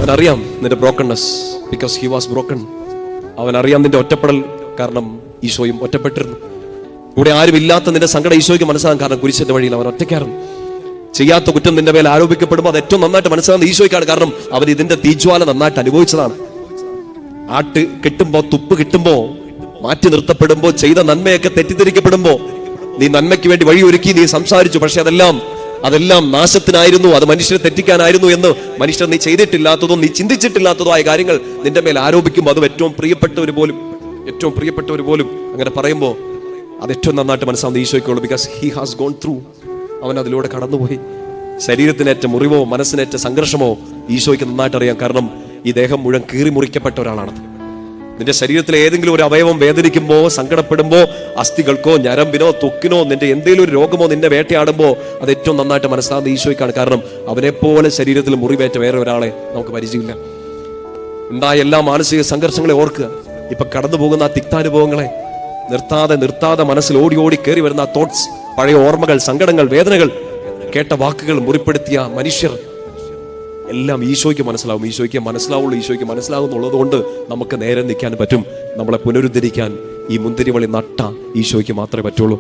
അവനറിയാം നിന്റെ brokenness, because he was broken. അവനറിയാം നിന്റെ ഒറ്റപ്പെടൽ, കാരണം ഈശോയും ഒറ്റപ്പെട്ടിരുന്നു. കൂടെ ആരും ഇല്ലാത്ത നിന്റെ സങ്കടം ഈശോയ്ക്ക് മനസ്സിലാകും, കാരണം കുരിശിന്റെ വഴിയിൽ അവൻ ഒറ്റയ്ക്കായിരുന്നു. ചെയ്യാത്ത കുറ്റം നിന്റെ മേൽ ആരോപിക്കപ്പെടുമ്പോൾ അത് ഏറ്റവും നന്നായിട്ട് മനസ്സിലാകുന്ന ഈശോയ്ക്കാണ്, കാരണം അവൻ ഇതിന്റെ തീജ്വാല നന്നായിട്ട് അനുഭവിച്ചതാണ്. ആട്ട് കിട്ടുമ്പോ, തുപ്പ് കിട്ടുമ്പോ, മാറ്റി നിർത്തപ്പെടുമ്പോ, ചെയ്ത നന്മയൊക്കെ തെറ്റിദ്ധരിക്കപ്പെടുമ്പോ, നീ നന്മയ്ക്ക് വേണ്ടി വഴിയൊരുക്കി, നീ സംസാരിച്ചു, പക്ഷെ അതെല്ലാം നാശത്തിനായിരുന്നു, അത് മനുഷ്യരെ തെറ്റിക്കാനായിരുന്നു എന്ന് മനുഷ്യർ നീ ചെയ്തിട്ടില്ലാത്തതോ നീ ചിന്തിച്ചിട്ടില്ലാത്തതോ ആയ കാര്യങ്ങൾ നിന്റെ മേൽ ആരോപിക്കുമ്പോൾ, അതും ഏറ്റവും പ്രിയപ്പെട്ടവർ പോലും അങ്ങനെ പറയുമ്പോൾ അത് ഏറ്റവും നന്നായിട്ട് മനസ്സിലാവുന്ന ഈശോയ്ക്കുള്ളൂ. Because he has gone through. അവൻ അതിലൂടെ കടന്നുപോയി. ശരീരത്തിനേറ്റ മുറിവോ മനസ്സിനേറ്റ സംഘർഷമോ ഈശോയ്ക്ക് നന്നായിട്ട് അറിയാം, കാരണം ഈ ദേഹം മുഴുവൻ കീറി മുറിക്കപ്പെട്ട ഒരാളാണത്. നിന്റെ ശരീരത്തിലെ ഏതെങ്കിലും ഒരു അവയവം വേദനിക്കുമ്പോ, സങ്കടപ്പെടുമ്പോ, അസ്ഥികൾക്കോ ഞരമ്പിനോ ത്വക്കിനോ നിന്റെ എന്തെങ്കിലും ഒരു രോഗമോ നിന്നെ വേട്ടയാടുമ്പോ അത് ഏറ്റവും നന്നായിട്ട് മനസ്സിലാകുന്ന ഈശോയ്ക്കാണ്, കാരണം അവനെപ്പോലെ ശരീരത്തിൽ മുറിവേറ്റ വേറെ ഒരാളെ നമുക്ക് പരിചയമില്ല. ഉണ്ടായ എല്ലാ മാനസിക സംഘർഷങ്ങളെ ഓർക്കുക. ഇപ്പൊ കടന്നു പോകുന്ന ആ തിക്താനുഭവങ്ങളെ നിർത്താതെ മനസ്സിൽ ഓടി കയറി വരുന്ന ആ തോട്ട്സ്, പഴയ ഓർമ്മകൾ, സങ്കടങ്ങൾ, വേദനകൾ, കേട്ട വാക്കുകൾ, മുറിപ്പെടുത്തിയ മനുഷ്യർ എല്ലാം ഈശോയ്ക്ക് മനസ്സിലാവും. ഈശോയ്ക്ക് മനസ്സിലാവുന്നുള്ളത് കൊണ്ട് നമുക്ക് നേരെ നിൽക്കാൻ പറ്റും. നമ്മളെ പുനരുദ്ധരിക്കാൻ ഈ മുന്തിരിവള്ളി നട്ട ഈശോയ്ക്ക് മാത്രമേ പറ്റുള്ളൂ.